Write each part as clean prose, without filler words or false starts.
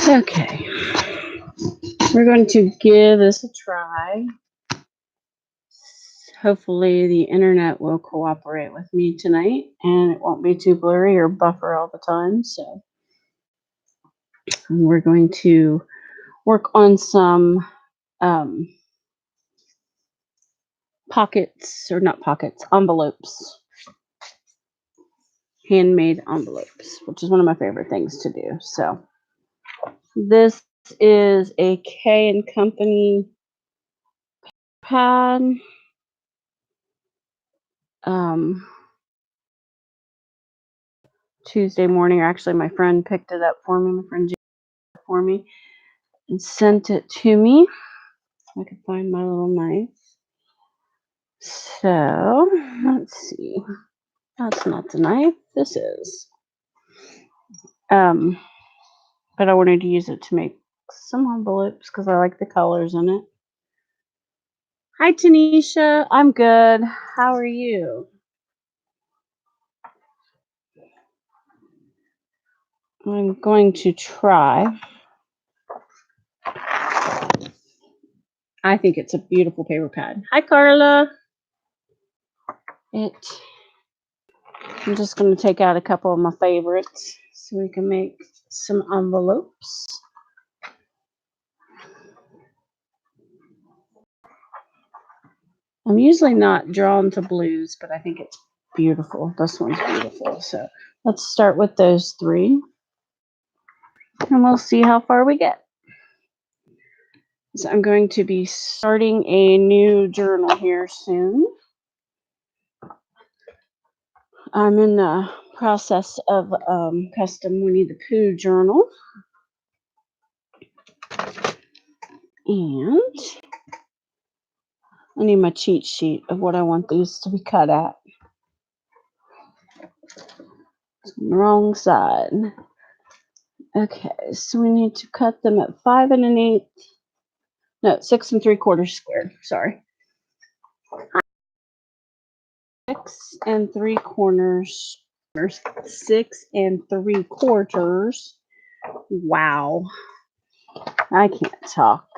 Okay, we're going to give this a try. Hopefully the internet will cooperate with me tonight and it won't be too blurry or buffer all the time. So we're going to work on some pockets, or not pockets, envelopes. Handmade envelopes, which is one of my favorite things to do. So this is a K & Company pad. Tuesday morning, or actually my friend picked it up for me, my friend Jay picked it up for me and sent it to me. I could find my little knife. So let's see. That's not the knife. This is. But I wanted to use it to make some envelopes because I like the colors in it. Hi, Tanisha. I'm good. How are you? I'm going to try. I think it's a beautiful paper pad. Hi, Carla. I'm just going to take out a couple of my favorites so we can make some envelopes. I'm usually not drawn to blues, but I think it's beautiful. This one's beautiful. So let's start with those three, and we'll see how far we get. So I'm going to be starting a new journal here soon. I'm in the process of custom Winnie the Pooh journal. And I need my cheat sheet of what I want these to be cut at. Wrong side. Okay, so we need to cut them at 5 1/8. No, 6 3/4 square. Sorry. 6 3/4. 6 3/4. Wow. I can't talk.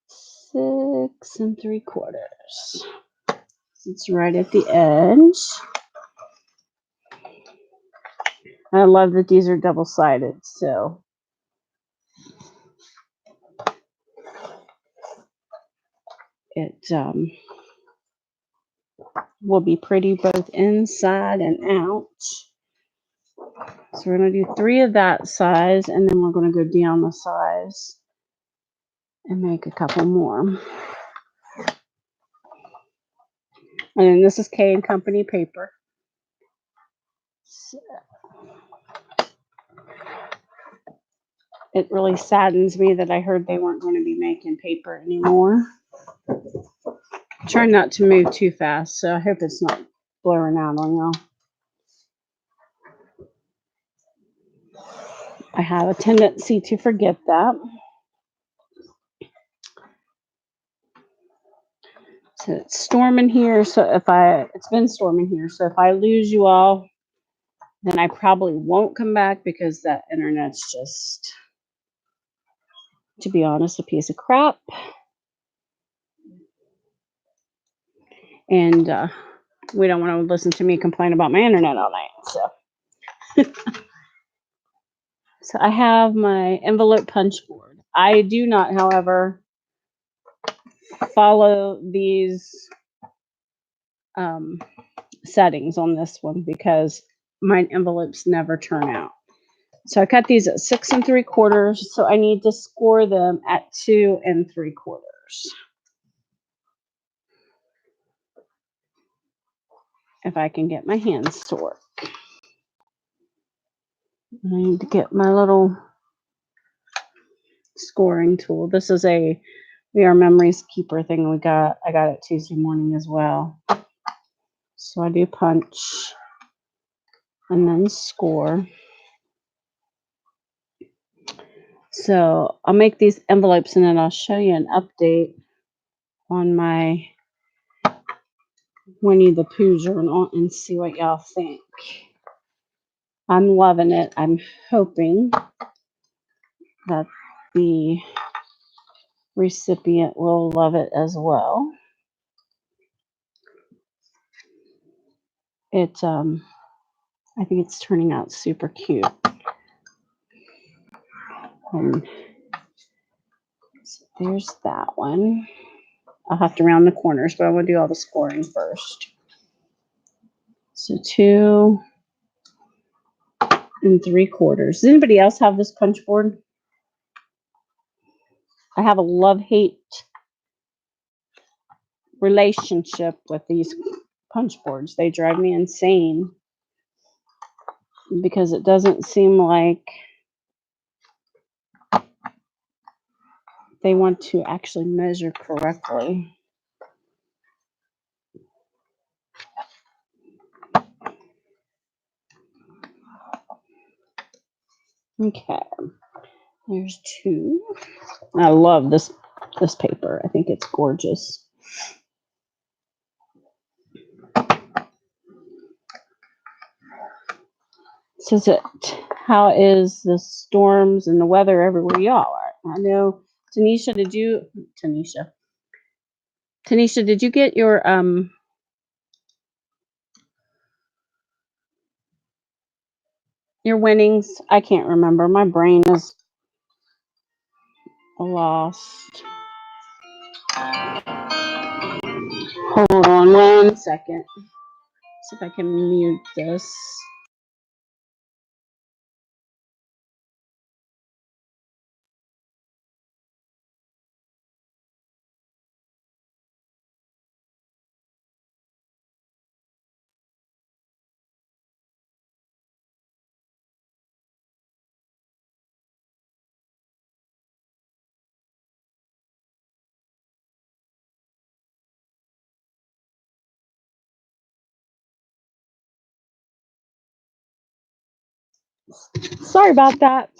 6 3/4. It's right at the edge. I love that these are double-sided, so it will be pretty both inside and out. So we're going to do 3 of that size, and then we're going to go down the size and make a couple more. And then this is K & Company paper. So it really saddens me that I heard they weren't going to be making paper anymore. I'm trying not to move too fast, so I hope it's not blurring out on y'all. I have a tendency to forget that. So it's storming here, so it's been storming here, so if I lose you all, then I probably won't come back because that internet's just, to be honest, a piece of crap. And we don't want to listen to me complain about my internet all night. So, so I have my envelope punch board. I do not, however, follow these settings on this one because my envelopes never turn out. So I cut these at 6 3/4. So I need to score them at 2 3/4. If I can get my hands to work. I need to get my little scoring tool. This is a We Are Memories Keeper thing I got it Tuesday morning as well. So I do punch and then score. So I'll make these envelopes and then I'll show you an update on my Winnie the Pooh journal and see what y'all think. I'm loving it. I'm hoping that the recipient will love it as well. I think it's turning out super cute. And so there's that one. I'll have to round the corners, but I want to do all the scoring first. So 2 3/4. Does anybody else have this punch board? I have a love-hate relationship with these punch boards. They drive me insane because it doesn't seem like they want to actually measure correctly. Okay, there's 2. I love this paper. I think it's gorgeous. Says it. How is the storms and the weather everywhere y'all are? I know, Tanisha, did you get your winnings? I can't remember. My brain is lost. Hold on 1 second. See if I can mute this. Sorry about that.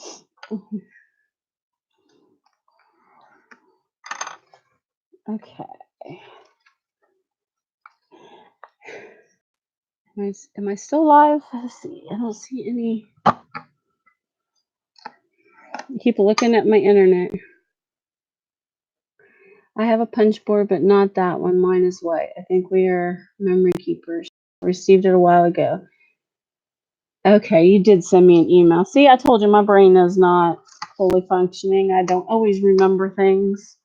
Okay. Am I still live? Let's see. I don't see any. I keep looking at my internet. I have a punch board, but not that one. Mine is white. I think we are memory keepers. I received it a while ago. Okay, you did send me an email. See, I told you my brain is not fully functioning. I don't always remember things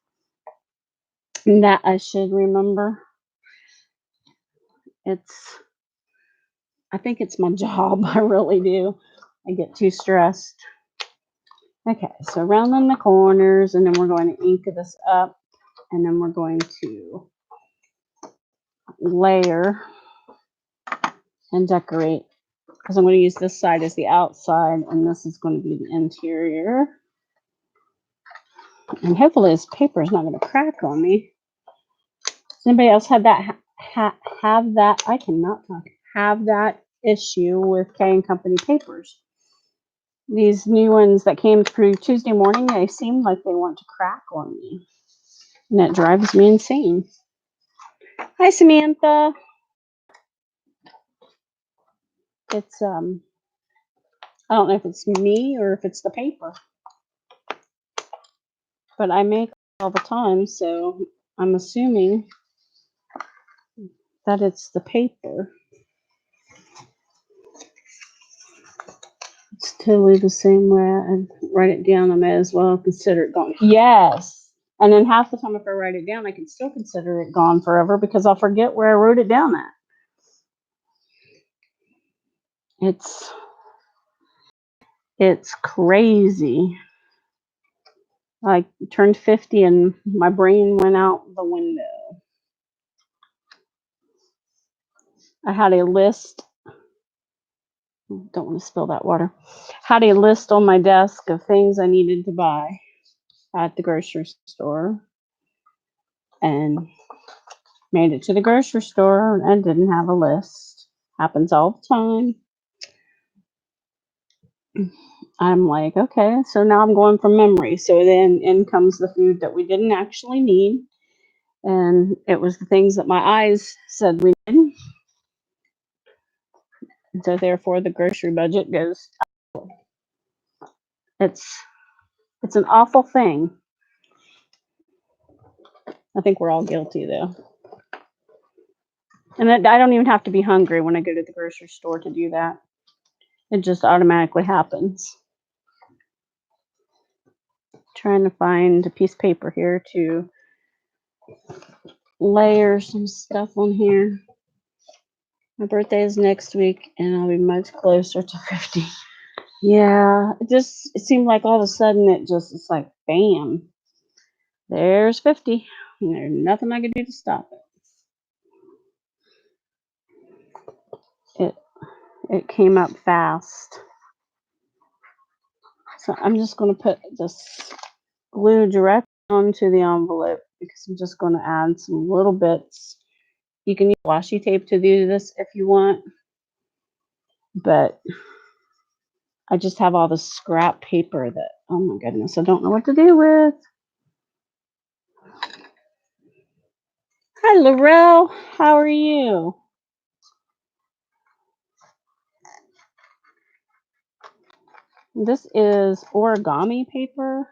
that I should remember. I think it's my job. I really do. I get too stressed. Okay, so rounding the corners, and then we're going to ink this up, and then we're going to layer and decorate, because I'm going to use this side as the outside, and this is going to be the interior. And hopefully this paper is not going to crack on me. Does anybody else have that? Have that? I cannot talk. Have that issue with K and Company papers? These new ones that came through Tuesday morning, they seem like they want to crack on me, and that drives me insane. Hi, Samantha. It's I don't know if it's me or if it's the paper, but I make all the time, so I'm assuming that it's the paper. It's totally the same way. I write it down. I may as well consider it gone. Yes. And then half the time, if I write it down, I can still consider it gone forever because I'll forget where I wrote it down at. It's crazy. I turned 50 and my brain went out the window. I had a list. Don't want to spill that water. Had a list on my desk of things I needed to buy at the grocery store, and made it to the grocery store and didn't have a list. Happens all the time. I'm like, okay, so now I'm going from memory. So then in comes the food that we didn't actually need, and it was the things that my eyes said we didn't. So therefore the grocery budget goes up. It's It's an awful thing. I think we're all guilty though. And I don't even have to be hungry when I go to the grocery store to do that. It just automatically happens. Trying to find a piece of paper here to layer some stuff on here. My birthday is next week and I'll be much closer to 50. Yeah, it seemed like all of a sudden it's like bam. There's 50. And there's nothing I can do to stop it. It came up fast. So I'm just going to put this glue direct onto the envelope because I'm just going to add some little bits. You can use washi tape to do this if you want, but I just have all the scrap paper that, oh my goodness, I don't know what to do with. Hi, Laurel. How are you? This is origami paper.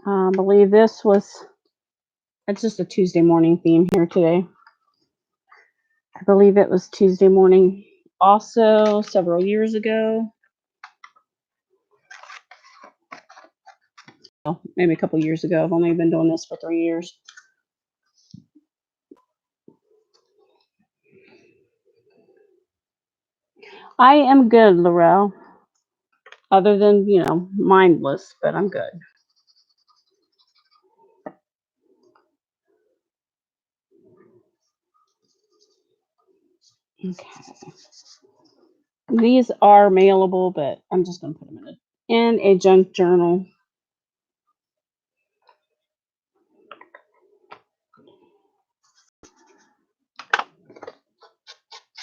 I believe it's just a Tuesday morning theme here today. I believe it was Tuesday morning also several years ago. Well, maybe a couple years ago. I've only been doing this for 3 years. I am good, Laurel. Other than, mindless, but I'm good. Okay. These are mailable, but I'm just going to put them in a junk journal.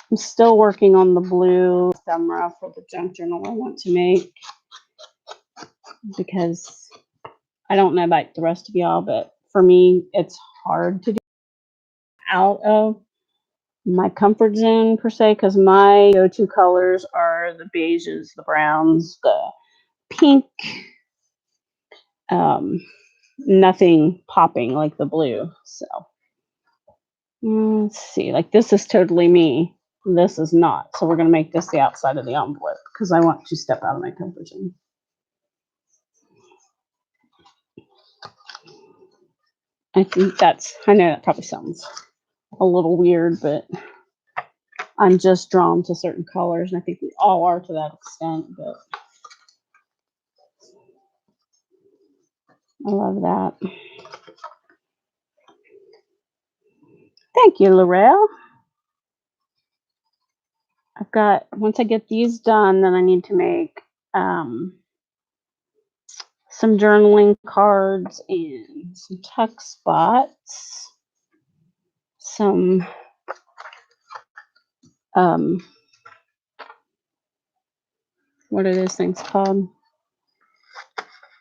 I'm still working on the blue ephemera for the junk journal I want to make because I don't know about the rest of y'all, but for me, it's hard to do out of my comfort zone per se because my go-to colors are the beiges, the browns, the pink, nothing popping like the blue. So let's see, like this is totally me. This is not. So we're going to make this the outside of the envelope because I want to step out of my comfort zone. I know that probably sounds a little weird, but I'm just drawn to certain colors, and I think we all are to that extent, but I love that. Thank you, Laurel. Once I get these done, then I need to make some journaling cards and some tuck spots, some what are those things called?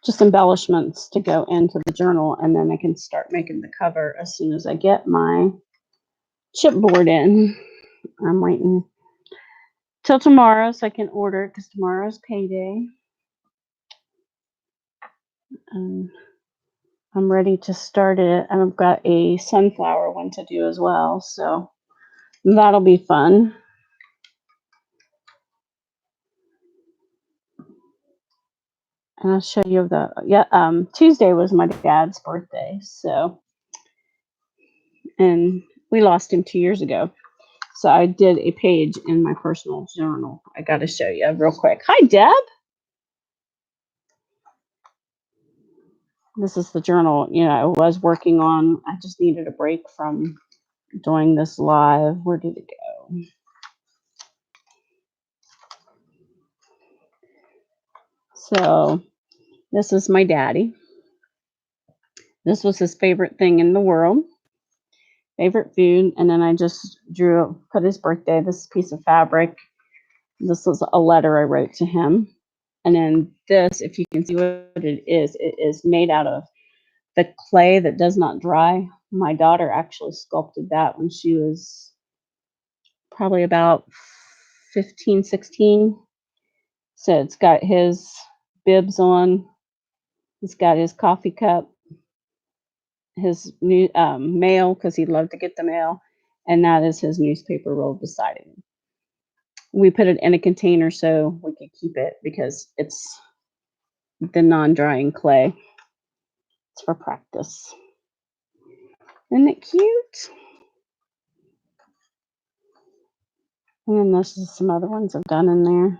Just embellishments to go into the journal, and then I can start making the cover as soon as I get my chipboard in. I'm waiting till tomorrow so I can order it because tomorrow's payday. I'm ready to start it, and I've got a sunflower one to do as well, so that'll be fun. And I'll show you Tuesday was my dad's birthday, and we lost him 2 years ago. So I did a page in my personal journal. I got to show you real quick. Hi, Deb. This is the journal, I was working on. I just needed a break from doing this live. Where did it go? So this is my daddy. This was his favorite thing in the world, favorite food. And then I just put his birthday, this piece of fabric. This was a letter I wrote to him. And then this, if you can see what it is made out of the clay that does not dry. My daughter actually sculpted that when she was probably about 15, 16. So it's got his bibs on. He's got his coffee cup, his new mail, because he'd love to get the mail, and that is his newspaper rolled beside him. We put it in a container so we could keep it because it's the non-drying clay. It's for practice. Isn't it cute? And then this is some other ones I've done in there.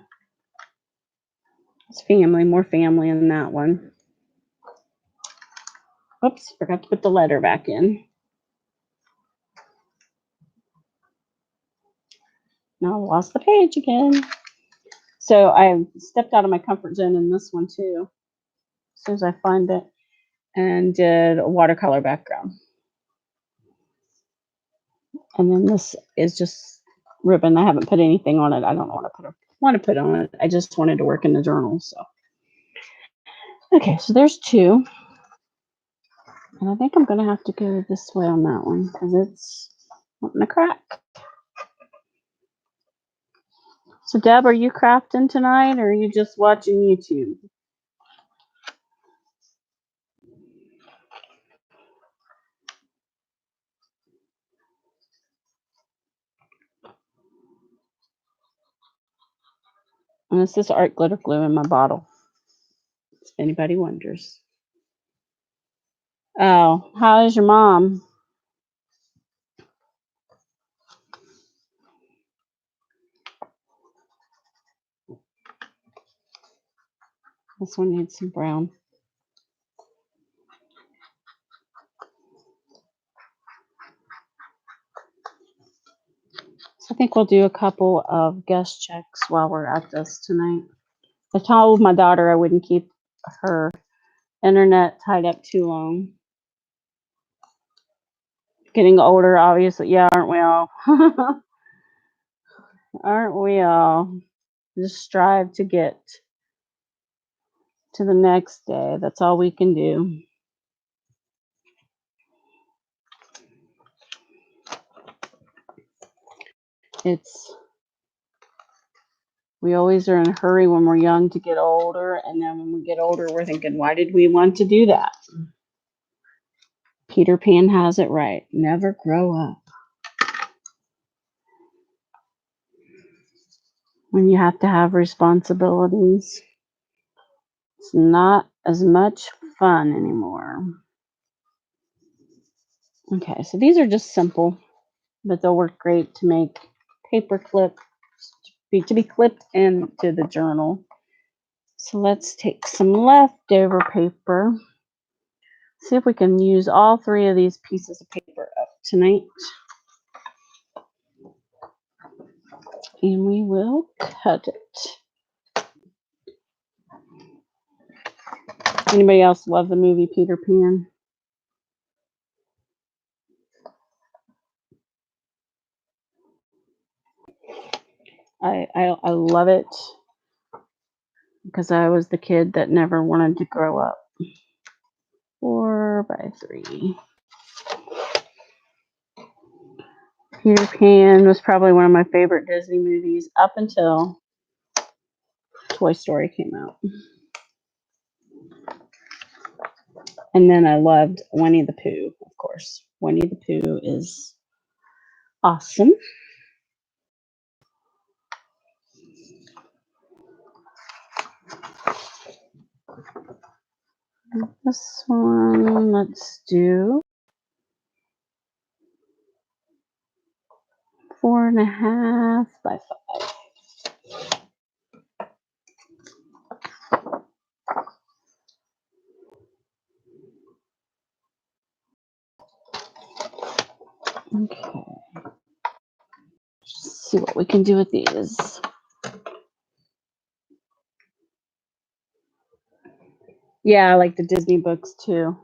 It's family, more family in that one. Oops, forgot to put the letter back in. Now I lost the page again. So I stepped out of my comfort zone in this one too, as soon as I find it, and did a watercolor background. And then this is just ribbon. I haven't put anything on it. I don't want to put on it. I just wanted to work in the journal. So okay, so there's two. And I think I'm gonna have to go this way on that one because it's wanting to crack. So Deb, are you crafting tonight or are you just watching YouTube? And this is art glitter glue in my bottle, if anybody wonders. Oh, how is your mom? This one needs some brown. So I think we'll do a couple of guest checks while we're at this tonight. I told my daughter I wouldn't keep her internet tied up too long. Getting older, obviously. Yeah, aren't we all? Aren't we all? Just strive to get to the next day. That's all we can do. We always are in a hurry when we're young to get older, and then when we get older, we're thinking, why did we want to do that? Peter Pan has it right. Never grow up. When you have to have responsibilities, it's not as much fun anymore. Okay, so these are just simple, but they'll work great to make paper clips to be clipped into the journal. So let's take some leftover paper. See if we can use all three of these pieces of paper up tonight. And we will cut it. Anybody else love the movie Peter Pan? I love it because I was the kid that never wanted to grow up. 4x3. Peter Pan was probably one of my favorite Disney movies up until Toy Story came out. And then I loved Winnie the Pooh, of course. Winnie the Pooh is awesome. This one, let's do 4.5 by 5. Okay. Let's see what we can do with these. Yeah, I like the Disney books too.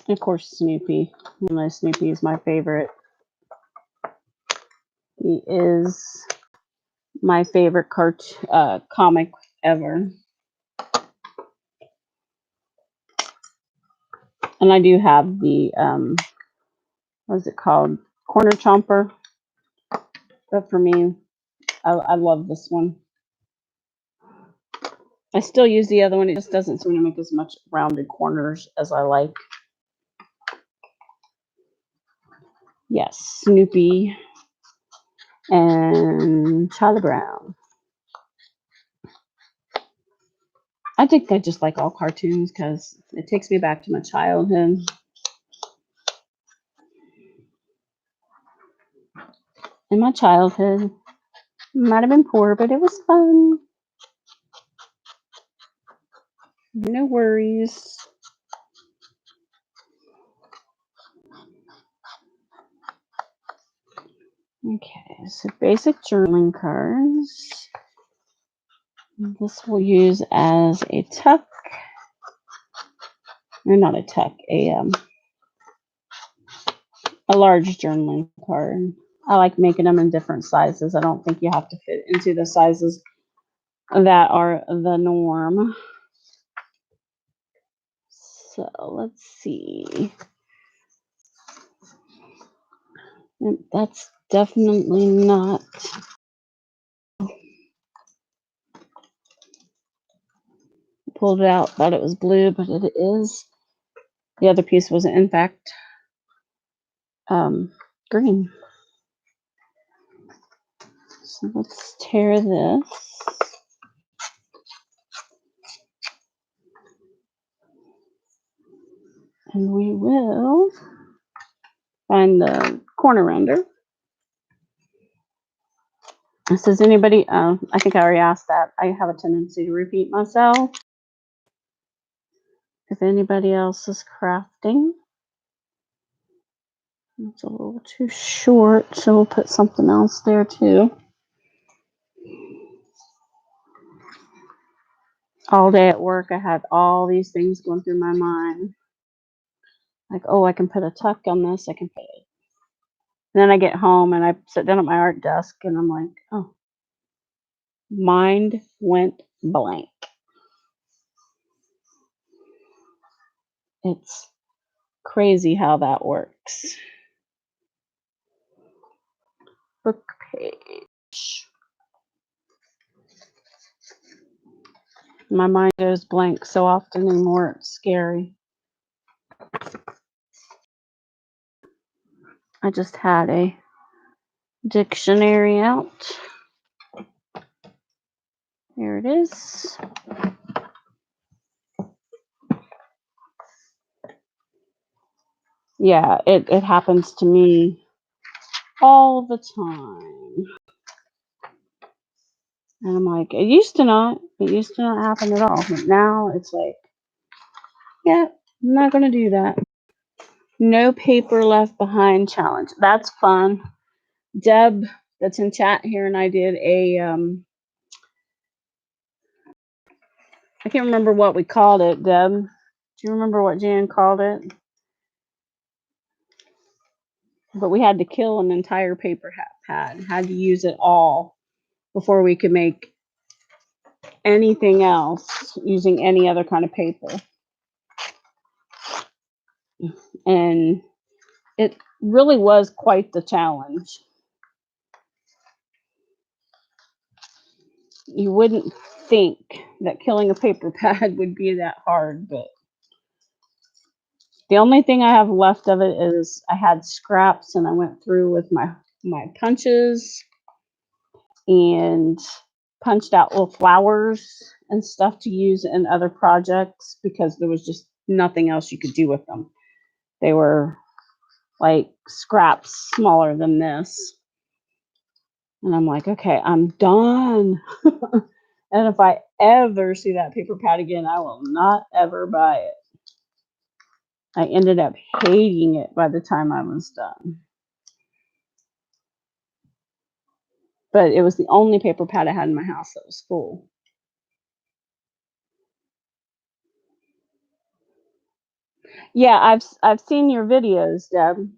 Of course, Snoopy. You know, Snoopy is my favorite. He is my favorite comic ever. And I do have the, what is it called? Corner Chomper. But for me, I love this one. I still use the other one. It just doesn't seem to make as much rounded corners as I like. Yes, Snoopy and Charlie Brown. I think I just like all cartoons because it takes me back to my childhood. In my childhood, might have been poor, but it was fun. No worries. Okay, so basic journaling cards. This we'll use as a tuck. Or not a tuck, a large journaling card. I like making them in different sizes. I don't think you have to fit into the sizes that are the norm. So let's see. That's definitely not. Pulled it out, thought it was blue, but it is. The other piece was in fact green. So let's tear this. And we will find the corner rounder. Does anybody, I think I already asked that. I have a tendency to repeat myself. If anybody else is crafting. It's a little too short, so we'll put something else there too. All day at work, I had all these things going through my mind. Like, oh, I can put a tuck on this, I can put it. And then I get home and I sit down at my art desk and I'm like, oh, mind went blank. It's crazy how that works. Book page. My mind goes blank so often anymore, it's scary. I just had a dictionary out. Here it is. Yeah, it happens to me all the time. And I'm like, it used to not happen at all. But now it's like, yeah, I'm not going to do that. No paper left behind challenge. That's fun. Deb, that's in chat here, and I did a, I can't remember what we called it, Deb. Do you remember what Jan called it? But we had to kill an entire paper pad, had to use it all before we could make anything else using any other kind of paper. And it really was quite the challenge. You wouldn't think that killing a paper pad would be that hard, but the only thing I have left of it is I had scraps and I went through with my punches and punched out little flowers and stuff to use in other projects because there was just nothing else you could do with them. They were like scraps smaller than this. And I'm like, okay, I'm done. And if I ever see that paper pad again, I will not ever buy it. I ended up hating it by the time I was done. But it was the only paper pad I had in my house that was full. Yeah, I've seen your videos, Deb.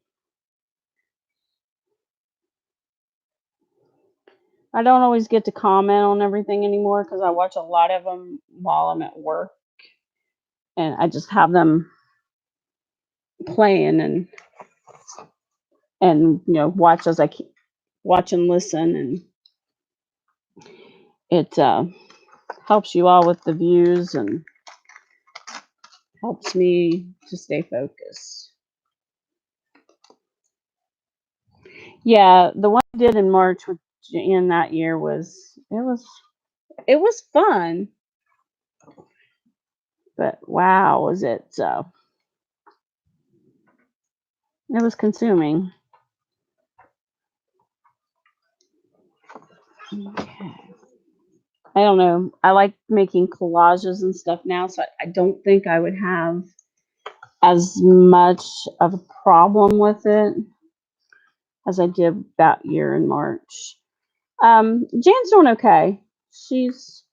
I don't always get to comment on everything anymore because I watch a lot of them while I'm at work, and I just have them playing and watch as I keep watch and listen. And It helps you all with the views and helps me to stay focused. Yeah, the one I did in March with Jan that year was it was fun, but wow, was it it was consuming. Okay. I don't know. I like making collages and stuff now, so I don't think I would have as much of a problem with it as I did that year in March. Jan's doing okay. She's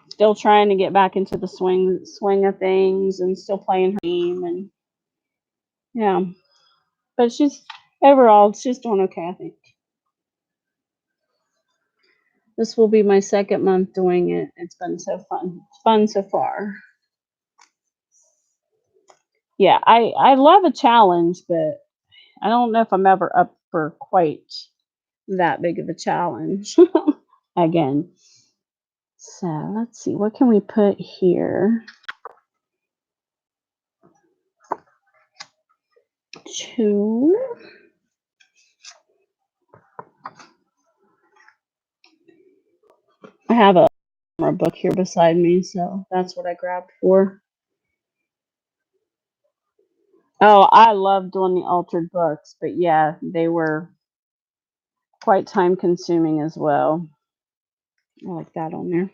still trying to get back into the swing of things and still playing her game and yeah. But she's doing okay, I think. This will be my second month doing it. It's been so fun so far. Yeah, I love a challenge, but I don't know if I'm ever up for quite that big of a challenge again. So let's see, what can we put here? Two. I have a book here beside me, so that's what I grabbed for. Oh, I love doing the altered books, but yeah, they were quite time consuming as well. I like that on there.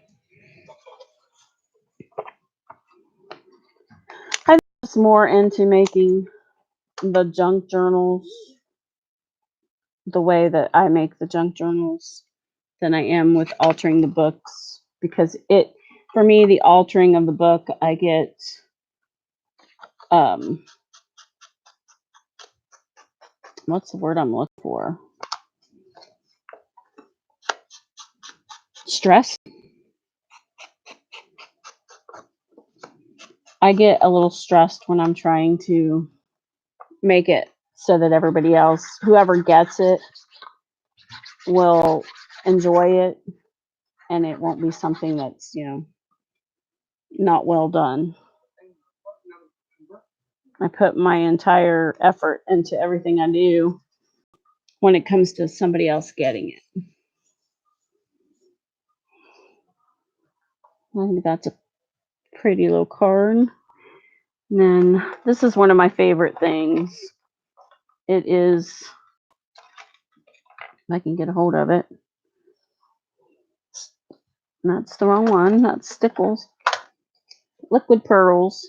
I was more into making the junk journals the way that I make the junk journals than I am with altering the books because for me the altering of the book I get what's the word I'm looking for? Stress. I get a little stressed when I'm trying to make it so that everybody else, whoever gets it, will enjoy it and it won't be something that's, not well done. I put my entire effort into everything I do when it comes to somebody else getting it. I think that's a pretty little card. And then this is one of my favorite things. It is, if I can get a hold of it. That's the wrong one. That's Stickles. Liquid pearls.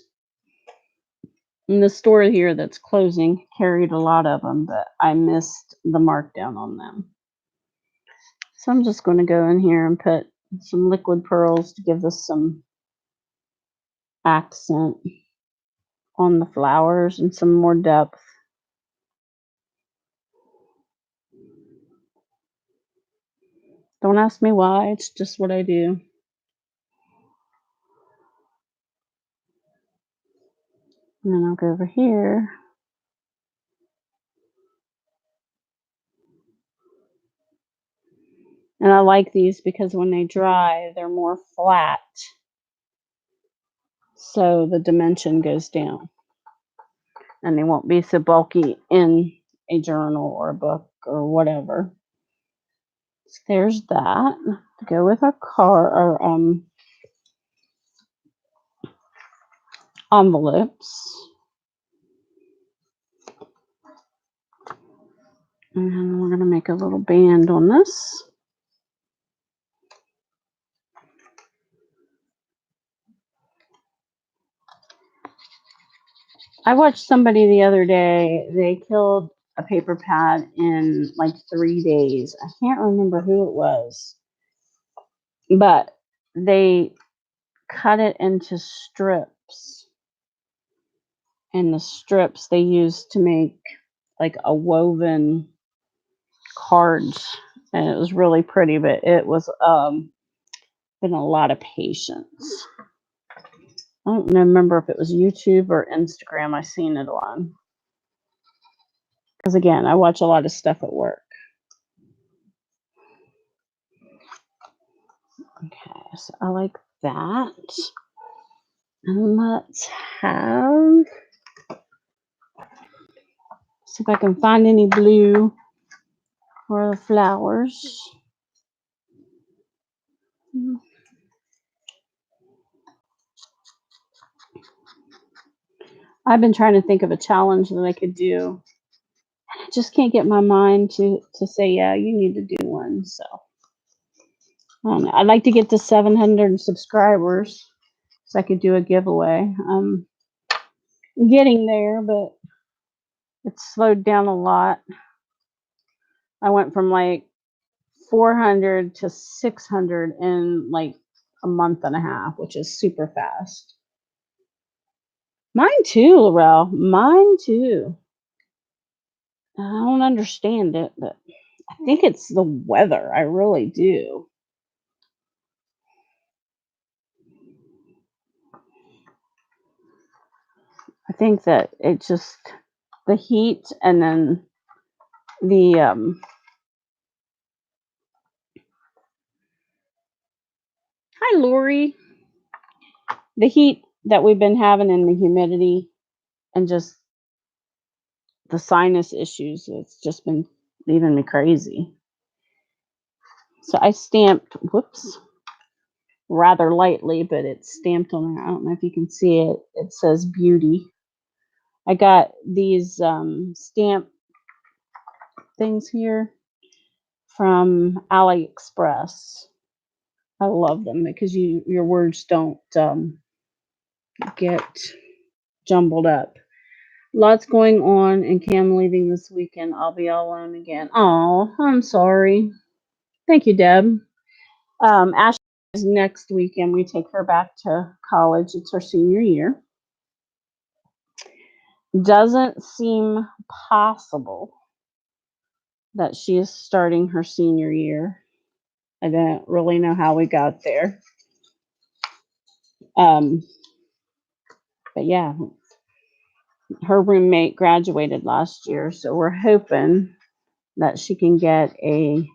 And the store here that's closing carried a lot of them, but I missed the markdown on them. So I'm just going to go in here and put some liquid pearls to give this some accent on the flowers and some more depth. Don't ask me why, it's just what I do. And then I'll go over here. And I like these because when they dry, they're more flat. So the dimension goes down. And they won't be so bulky in a journal or a book or whatever. So there's that. To go with our envelopes. And we're going to make a little band on this. I watched somebody the other day, they killed a paper pad in like 3 days. I can't remember who it was, but they cut it into strips. And the strips they used to make like a woven cards. And it was really pretty, but it was been a lot of patience. I don't remember if it was YouTube or Instagram I seen it on. Because again, I watch a lot of stuff at work. so I like that. And let's have, see if I can find any blue for the flowers. I've been trying to think of a challenge that I could do. I just can't get my mind to say, yeah, you need to do one. So I don't know. I'd like to get to 700 subscribers so I could do a giveaway. I'm getting there, but it's slowed down a lot. I went from like 400 to 600 in like a month and a half, which is super fast. Mine too, Laurel. Mine too. I don't understand it, but I think it's the weather. I really do. I think that it just the heat and then the hi Lori. The heat that we've been having and the humidity and just the sinus issues, it's just been leaving me crazy. So I stamped, whoops, rather lightly, but it's stamped on there. I don't know if you can see it. It says beauty. I got these stamp things here from AliExpress. I love them because your words don't get jumbled up. Lots going on, and Cam leaving this weekend. I'll be all alone again. Oh, I'm sorry. Thank you, Deb. Ashley is next weekend. We take her back to college. It's her senior year. Doesn't seem possible that she is starting her senior year. I don't really know how we got there. But yeah, her roommate graduated last year, so we're hoping that she can get a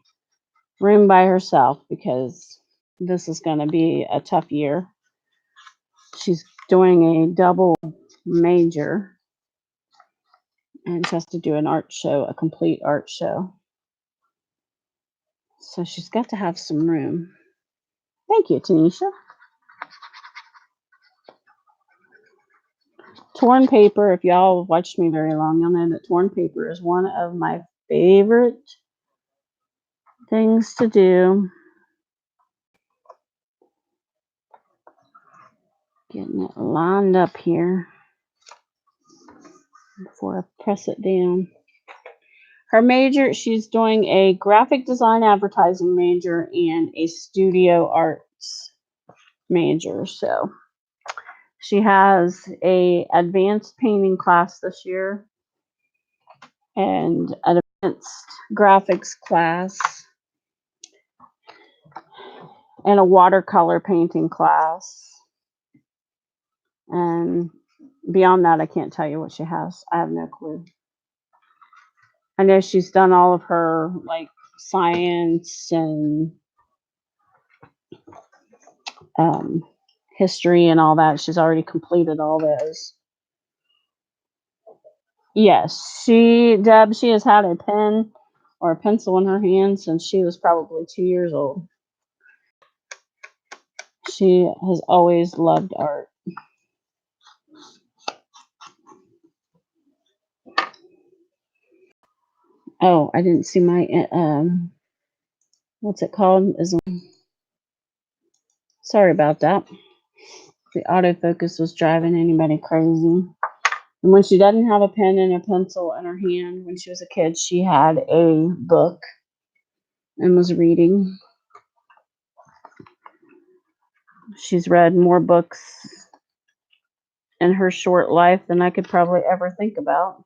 room by herself because this is going to be a tough year. She's doing a double major and she has to do an art show, a complete art show. So she's got to have some room. Thank you, Tanisha. Torn paper, if y'all have watched me very long, you'll know that torn paper is one of my favorite things to do. Getting it lined up here before I press it down. Her major, she's doing a graphic design advertising major and a studio arts major. So she has a advanced painting class this year and an advanced graphics class and a watercolor painting class. And beyond that, I can't tell you what she has. I have no clue. I know she's done all of her like science and history and all that. She's already completed all those. Yes, Deb, she has had a pen or a pencil in her hand since she was probably 2 years old. She has always loved art. Oh, I didn't see my what's it called? Sorry about that. The autofocus was driving anybody crazy. And when she doesn't have a pen and a pencil in her hand, when she was a kid, she had a book and was reading. She's read more books in her short life than I could probably ever think about.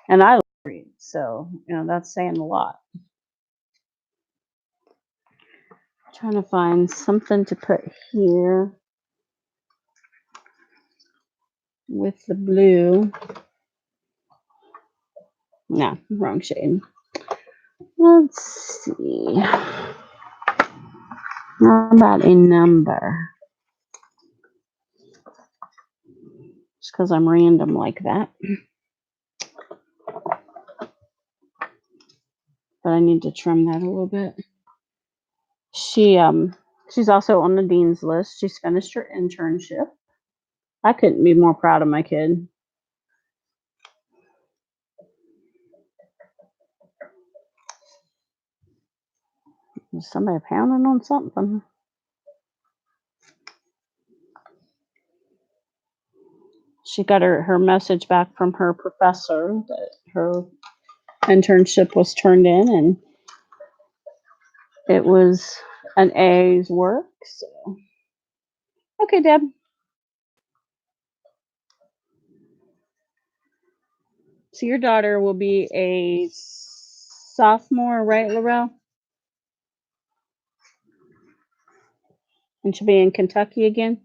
And I read, so that's saying a lot. Trying to find something to put here with the blue. No, wrong shade. Let's see. How about a number? Just because I'm random like that. But I need to trim that a little bit. She's also on the dean's list. She's finished her internship. I couldn't be more proud of my kid. Is somebody pounding on something? She got her message back from her professor that her internship was turned in and it was an A's work. So, okay, Deb. So your daughter will be a sophomore, right, Laurel? And she'll be in Kentucky again?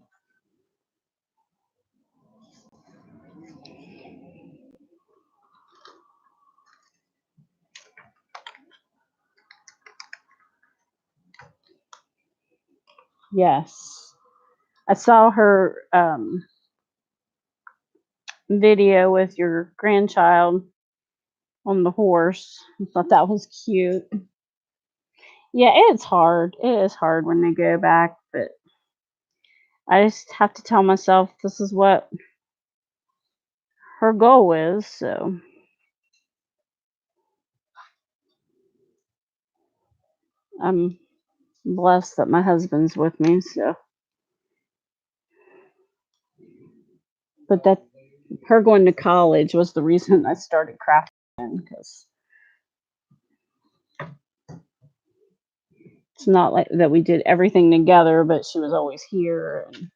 Yes. I saw her video with your grandchild on the horse. I thought that was cute. Yeah, it's hard. It is hard when they go back, but I just have to tell myself this is what her goal is. So I'm blessed that my husband's with me. So, but that her going to college was the reason I started crafting because it's not like that we did everything together, but she was always here and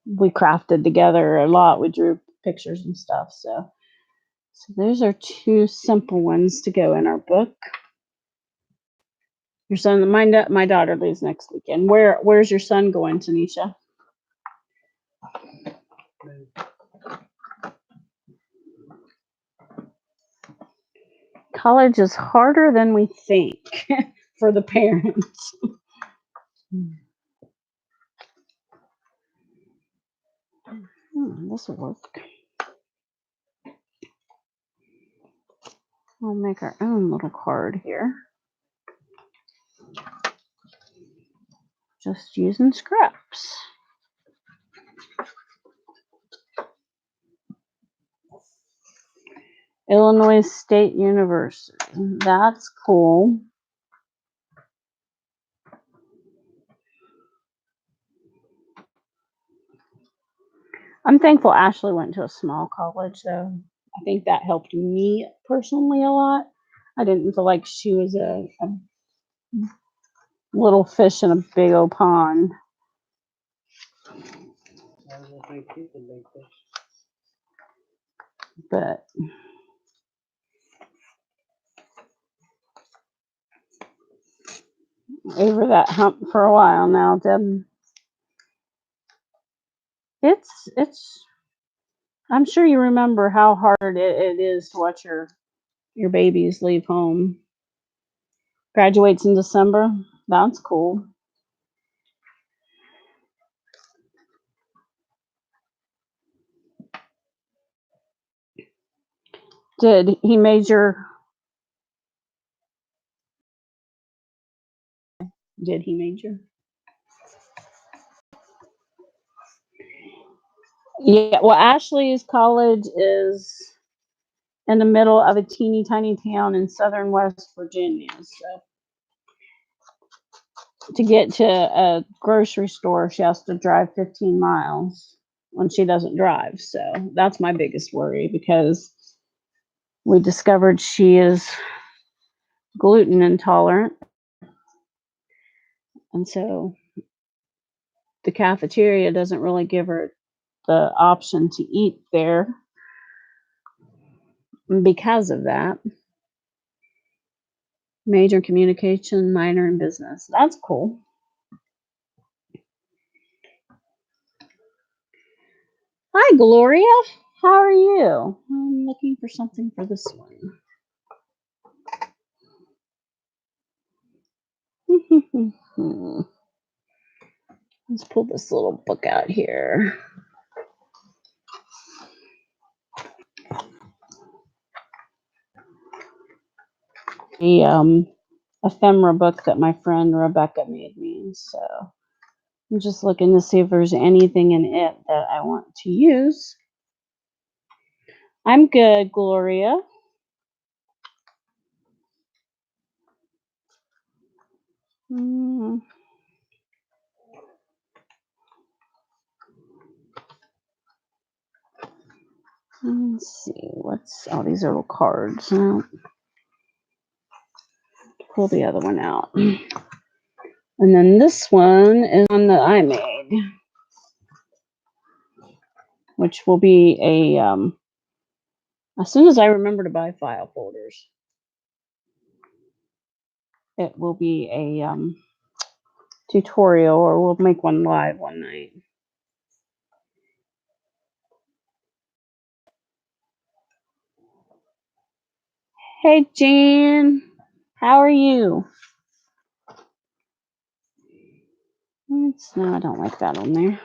we crafted together a lot. We drew pictures and stuff. So those are two simple ones to go in our book. Your son, my daughter leaves next weekend. Where's your son going, Tanisha? College is harder than we think for the parents. This will work. We'll make our own little card here. Just using scraps. Illinois State University. That's cool. I'm thankful Ashley went to a small college, though. I think that helped me personally a lot. I didn't feel like she was a little fish in a big old pond. But over that hump for a while now, Deb. It's I'm sure you remember how hard it is to watch your babies leave home. Graduates in December. That's cool. Did he major? Did he major? Yeah. Well, Ashley's college is in the middle of a teeny tiny town in southern West Virginia. So to get to a grocery store, she has to drive 15 miles when she doesn't drive. So that's my biggest worry because we discovered she is gluten intolerant. And so the cafeteria doesn't really give her the option to eat there because of that. Major communication, minor in business. That's cool. Hi, Gloria. How are you? I'm looking for something for this one. Let's pull this little book out here. The ephemera book that my friend Rebecca made me. So I'm just looking to see if there's anything in it that I want to use. I'm good, Gloria. Let's see, what's all these little cards? Pull the other one out. And then this one is one that I made, which will be a, as soon as I remember to buy file folders, it will be a tutorial, or we'll make one live one night. Hey, Jan, how are you? No, I don't like that on there.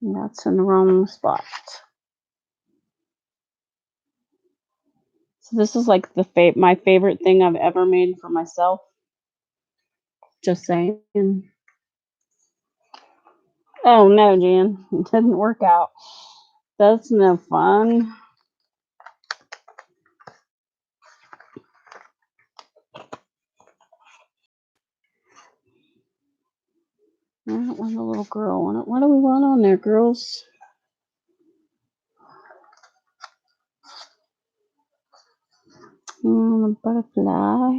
That's in the wrong spot. So this is like my favorite thing I've ever made for myself. Just saying. Oh no, Jan, it didn't work out. That's no fun. I don't want a little girl on it. What do we want on there, girls? A butterfly.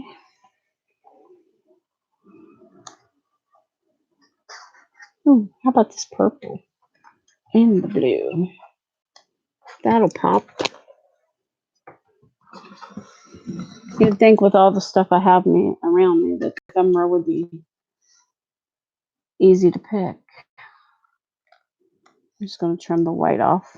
Oh, how about this purple and the blue? That'll pop. You'd think with all the stuff I have around me that the ephemera would be easy to pick. I'm just going to trim the white off.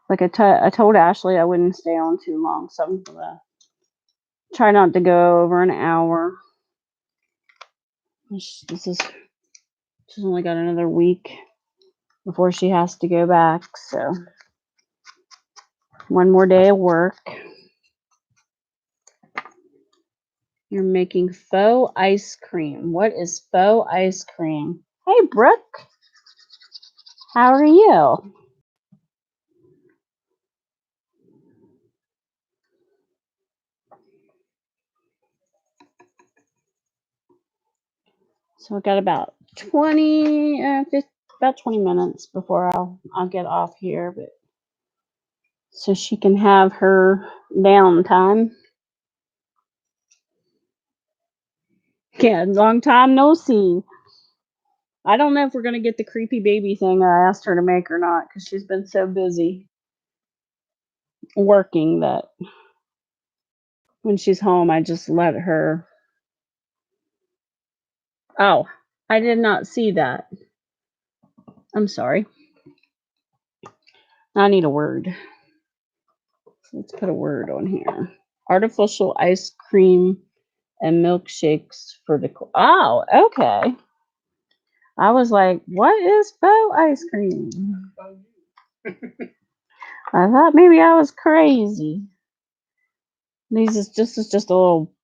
Like I told Ashley I wouldn't stay on too long, so I'm going to try not to go over an hour. She's only got another week before she has to go back, so one more day of work. You're making faux ice cream. What is faux ice cream? Hey, Brooke. How are you? So we got about 20 minutes before I'll get off here, but so she can have her downtime. Yeah, long time no see. I don't know if we're gonna get the creepy baby thing I asked her to make or not, because she's been so busy working that when she's home, I just let her. Oh, I did not see that. I'm sorry. I need a word. Let's put a word on here. Artificial ice cream and milkshakes for the. Oh, okay. I was like, what is faux ice cream? I thought maybe I was crazy. This is just a little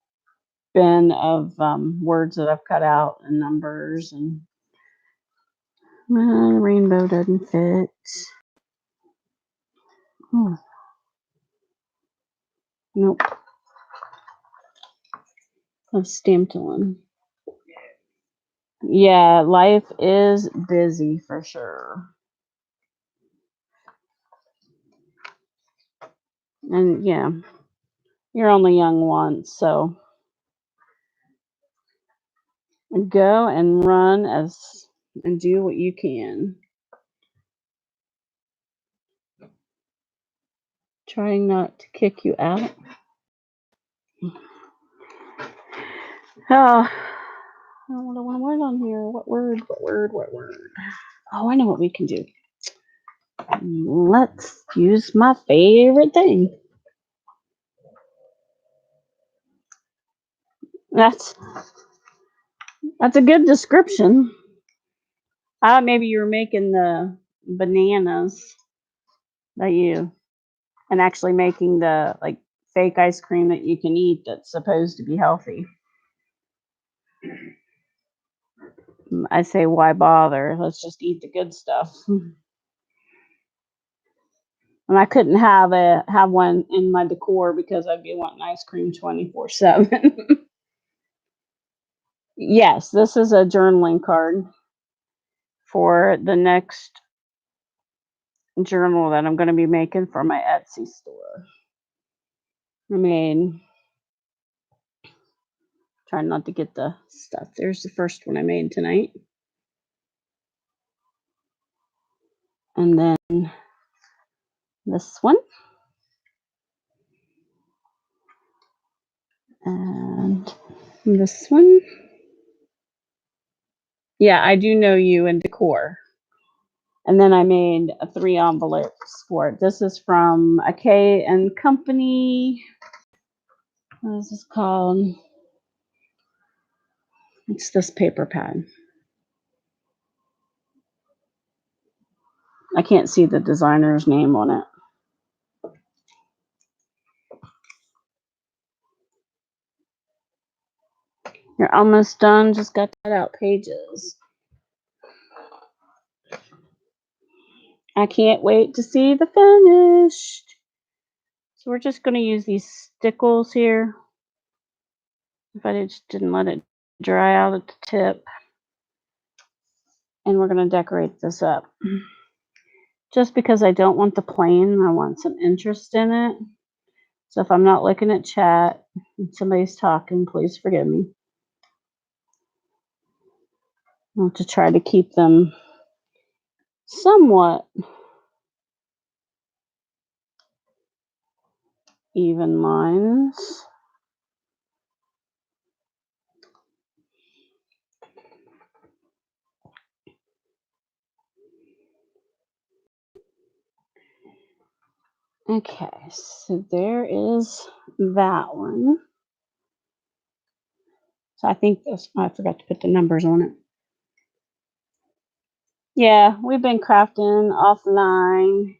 bin of words that I've cut out and numbers, and the rainbow doesn't fit. Oh. Nope. I've stamped one. Yeah, life is busy for sure. And yeah, you're only young once, so go and run and do what you can. Trying not to kick you out. Oh, what do I want to word on here? What word? What word? What word? Oh, I know what we can do. Let's use my favorite thing. That's a good description. I thought maybe you were making the bananas that you and actually making the like fake ice cream that you can eat that's supposed to be healthy. I say, why bother? Let's just eat the good stuff. And I couldn't have one in my decor because I'd be wanting ice cream 24/7. Yes, this is a journaling card for the next journal that I'm going to be making for my Etsy store. I mean, trying not to get the stuff. There's the first one I made tonight. And then this one. And this one. Yeah, I do know you in decor. And then I made 3 envelopes for it. This is from a K and Company. What is this called? It's this paper pad. I can't see the designer's name on it. You're almost done. Just got to cut out pages. I can't wait to see the finished. So we're just going to use these stickles here. If I just didn't let it dry out at the tip. And we're going to decorate this up. Just because I don't want the plain, I want some interest in it. So if I'm not looking at chat and somebody's talking, please forgive me. I want to try to keep them somewhat even lines. Okay, so there is that one. So I think this, I forgot to put the numbers on it. Yeah, we've been crafting offline.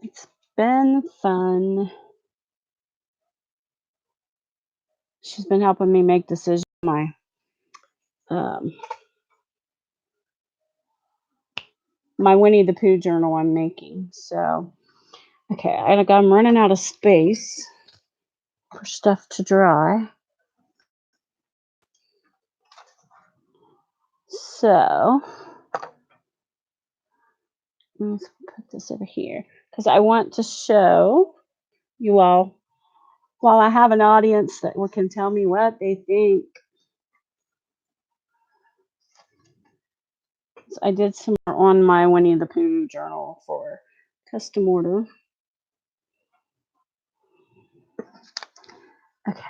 It's been fun. She's been helping me make decisions on my Winnie the Pooh journal I'm making. So, okay, I'm running out of space for stuff to dry. So, let's put this over here because I want to show you all, while I have an audience that can tell me what they think. So I did some on my Winnie the Pooh journal for custom order. Okay.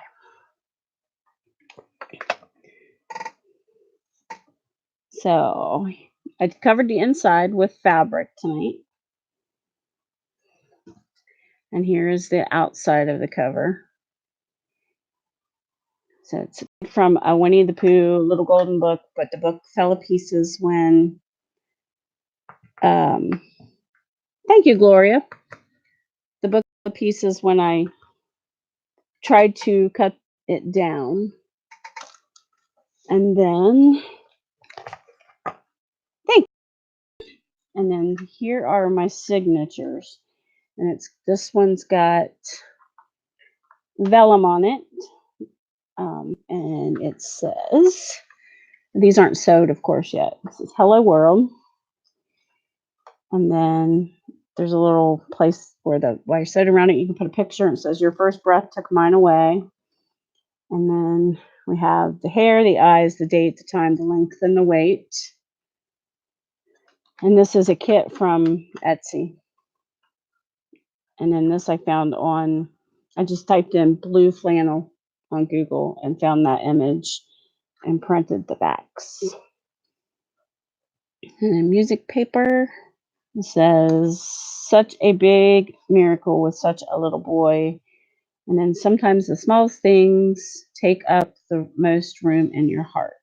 So I covered the inside with fabric tonight. And here is the outside of the cover. So it's from a Winnie the Pooh Little Golden Book, but the book fell to pieces when, thank you, Gloria. The book fell to pieces when I tried to cut it down. And then, and then here are my signatures. And this one's got vellum on it. And it says, these aren't sewed, of course, yet. It says, Hello World. And then there's a little place where while you're sewed around it, you can put a picture and it says, Your first breath took mine away. And then we have the hair, the eyes, the date, the time, the length, and the weight. And this is a kit from Etsy. And then this I found I just typed in blue flannel on Google and found that image and printed the backs. And then music paper. It says, such a big miracle with such a little boy. And then sometimes the smallest things take up the most room in your heart.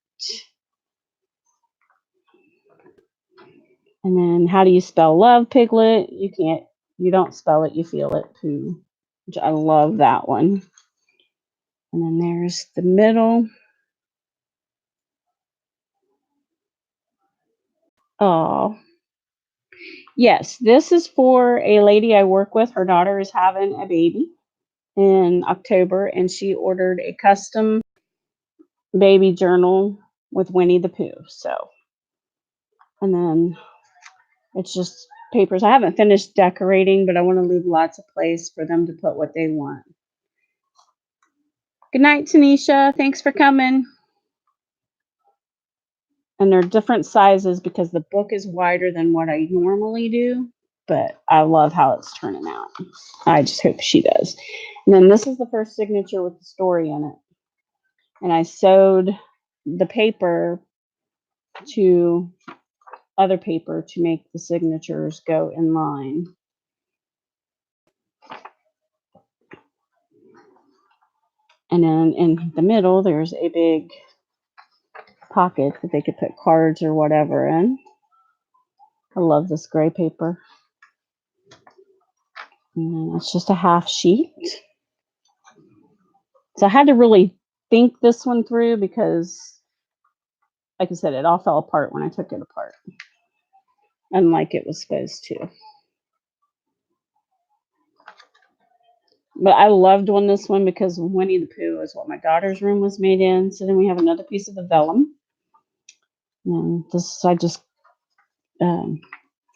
And then how do you spell love, Piglet? You don't spell it, you feel it, Pooh. Which I love that one. And then there's the middle. Oh, yes, this is for a lady I work with. Her daughter is having a baby in October, and she ordered a custom baby journal with Winnie the Pooh. So, and then it's just papers. I haven't finished decorating, but I want to leave lots of place for them to put what they want. Good night, Tanisha. Thanks for coming. And they're different sizes because the book is wider than what I normally do, but I love how it's turning out. I just hope she does. And then this is the first signature with the story in it. And I sewed the paper to other paper to make the signatures go in line. And then in the middle, there's a big pocket that they could put cards or whatever in. I love this gray paper. And then it's just a half sheet. So I had to really think this one through because, like I said, it all fell apart when I took it apart, unlike it was supposed to. But I loved on this one because Winnie the Pooh is what my daughter's room was made in. So then we have another piece of the vellum. And this, I just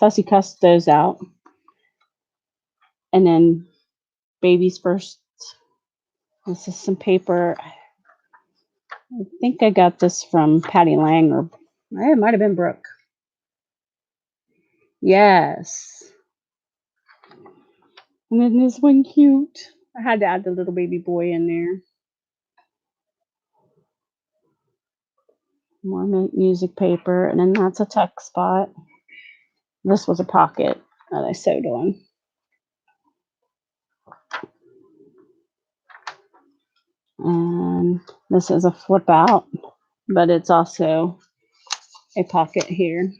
fussy cussed those out. And then baby's first. This is some paper. I think I got this from Patty Lang, or it might have been Brooke. Yes. And then this one cute. I had to add the little baby boy in there. More music paper, and then that's a tuck spot. This was a pocket that I sewed on. And this is a flip out, but it's also a pocket here.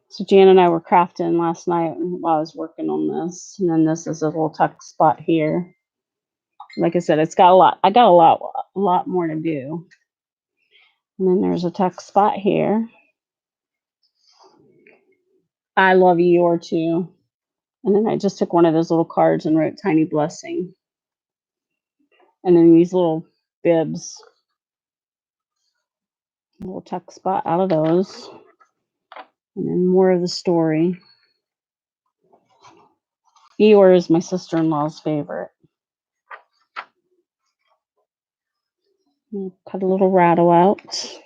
So Jan and I were crafting last night while I was working on this. And then this is a little tuck spot here. Like I said, it's got a lot. I got a lot more to do. And then there's a tuck spot here. I love Eeyore too. And then I just took one of those little cards and wrote Tiny Blessing. And then these little bibs. A little tuck spot out of those. And then more of the story. Eeyore is my sister-in-law's favorite. Cut a little rattle out.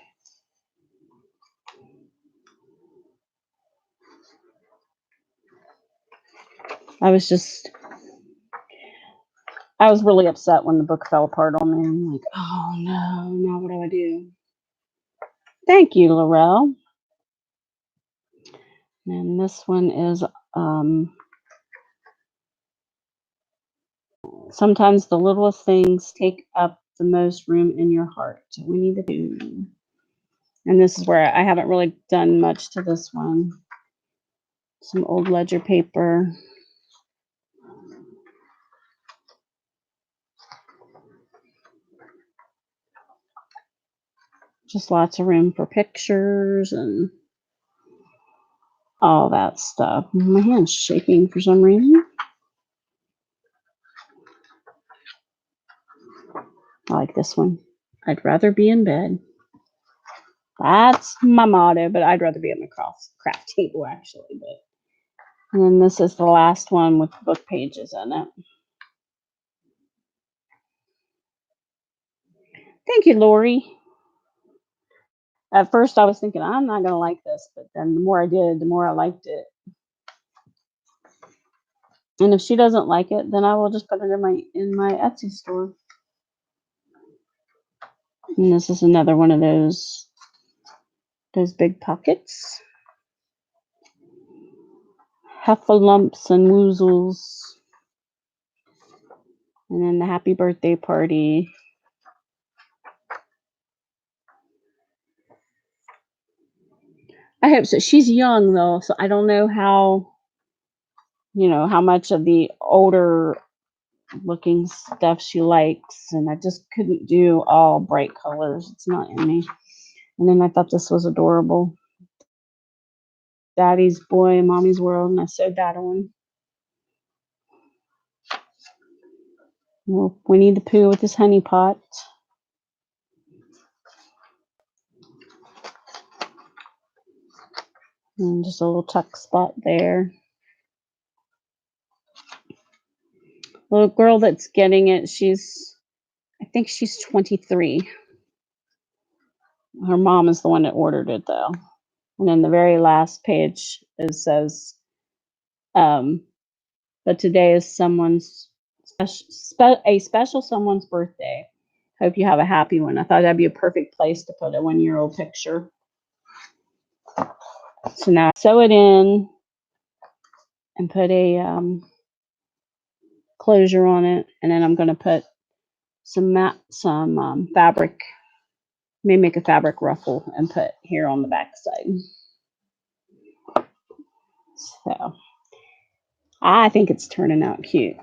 I was really upset when the book fell apart on me. I'm like, oh no, now what do I do? Thank you, Laurel. And this one is sometimes the littlest things take up the most room in your heart. We need to do. And this is where I haven't really done much to this one. Some old ledger paper. Just lots of room for pictures and all that stuff. My hand's shaking for some reason. I like this one. I'd rather be in bed. That's my motto, but I'd rather be at my craft table, actually. And then this is the last one with book pages in it. Thank you, Lori. At first, I was thinking, I'm not going to like this. But then the more I did, the more I liked it. And if she doesn't like it, then I will just put it in my Etsy store. And this is another one of those big pockets. Heffalumps and woozles. And then the happy birthday party. I hope so. She's young though, so I don't know how much of the older looking stuff she likes, and I just couldn't do all bright colors. It's not in me. And then I thought this was adorable. Daddy's Boy, Mommy's World, and I sewed that on. Well, Winnie the Pooh with his honey pot. And just a little tuck spot there. Little girl that's getting it, I think she's 23. Her mom is the one that ordered it though. And then the very last page it says, but today is someone's a special someone's birthday. Hope you have a happy one. I thought that'd be a perfect place to put a 1-year-old picture. So now I sew it in and put a closure on it, and then I'm going to put some fabric. Maybe make a fabric ruffle and put here on the back side. So I think it's turning out cute.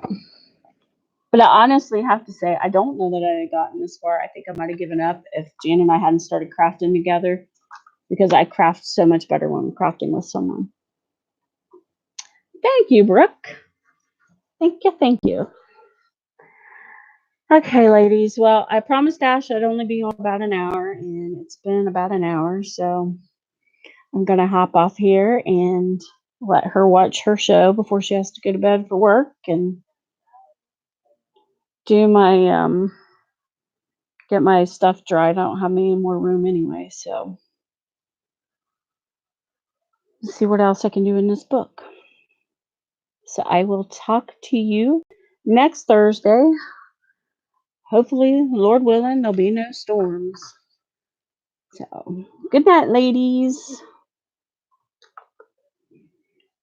But I honestly have to say, I don't know that I had gotten this far. I think I might have given up if Jan and I hadn't started crafting together, because I craft so much better when I'm crafting with someone. Thank you, Brooke. Thank you. Okay, ladies. Well, I promised Ash I'd only be on about an hour, and it's been about an hour, so I'm going to hop off here and let her watch her show before she has to go to bed for work, and do my get my stuff dried. I don't have any more room anyway, so let's see what else I can do in this book. So I will talk to you next Thursday. Hopefully, Lord willing, there'll be no storms. So good night, ladies.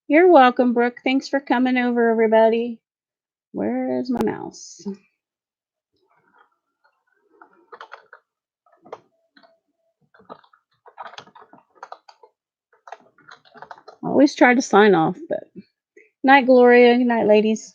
You're welcome, Brooke. Thanks for coming over, everybody. Where is my mouse? I always try to sign off, but night, Gloria. Good night, ladies.